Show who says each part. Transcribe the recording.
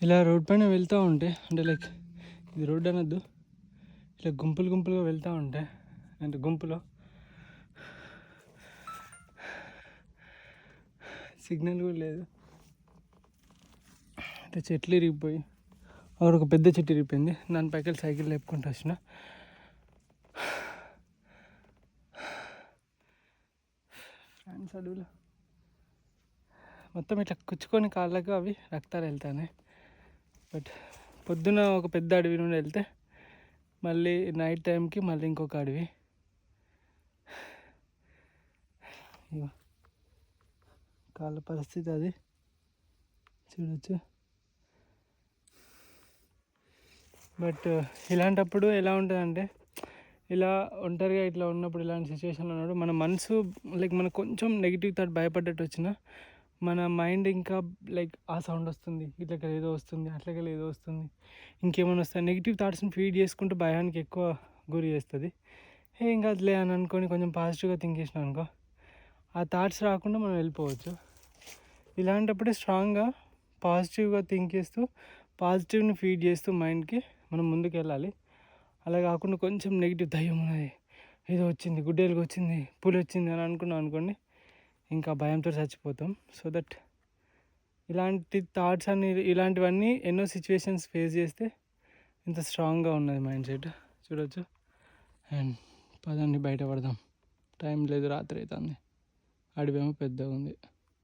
Speaker 1: ఇలా రోడ్ పైన వెళ్తూ ఉంటే అంటే లైక్ ఇది రోడ్ అనొద్దు, ఇట్లా గుంపులు గుంపులుగా వెళ్తూ ఉంటే అంటే గుంపులో సిగ్నల్ కూడా లేదు. అంటే చెట్లు ఇరిగిపోయి అక్కడ ఒక పెద్ద చెట్టు ఇరిగిపోయింది. దాని పైకి సైకిల్ లేపుకుంటూ వచ్చిన. ఫ్రెండ్స్ అడవులు మొత్తం ఇట్లా కుచ్చుకొని కాళ్ళకు అవి రక్తాలు వెళ్తాయి. బట్ పొద్దున ఒక పెద్ద అడవి నుండి వెళ్తే మళ్ళీ నైట్ టైంకి మళ్ళీ ఇంకొక అడవి. కాళ్ళ పరిస్థితి అది చూడొచ్చు. బట్ ఇలాంటప్పుడు ఎలా ఉంటుందంటే, ఇలా ఒంటరిగా ఇట్లా ఉన్నప్పుడు, ఇలాంటి సిచ్యువేషన్లో ఉన్నప్పుడు మన మనసు లైక్ మనకు కొంచెం నెగిటివ్ థాట్ భయపడ్డట్టు వచ్చినా మన మైండ్ ఇంకా లైక్ ఆ సౌండ్ వస్తుంది, ఇట్లకి ఏదో వస్తుంది, అట్లకి ఏదో వస్తుంది, ఇంకేమైనా వస్తుంది, నెగిటివ్ థాట్స్ని ఫీడ్ చేసుకుంటూ భయానికి ఎక్కువ గురి చేస్తుంది. ఏం కాదులే అని అనుకొని కొంచెం పాజిటివ్గా థింక్ చేసినాం అనుకో, ఆ థాట్స్ రాకుండా మనం వెళ్ళిపోవచ్చు. ఇలాంటప్పుడే స్ట్రాంగ్గా పాజిటివ్గా థింక్ చేస్తూ పాజిటివ్ని ఫీడ్ చేస్తూ మైండ్కి మనం ముందుకు వెళ్ళాలి. అలా కాకుండా కొంచెం నెగిటివ్ దయ్యం ఉన్నది, ఏదో వచ్చింది, గుడ్డేలుగు వచ్చింది, పులి వచ్చింది అని అనుకున్నాం అనుకోండి, ఇంకా భయంతో చచ్చిపోతాం. సో దట్ ఇలాంటి థాట్స్ అన్ని ఇలాంటివన్నీ ఎన్నో సిచ్యువేషన్స్ ఫేస్ చేస్తే ఇంత స్ట్రాంగ్గా ఉన్నది మైండ్ సెట్ చూడొచ్చు. అండ్ పదండి బయటపడదాం, టైం లేదు, రాత్రి అవుతుంది, అడవేమో పెద్దగా ఉంది.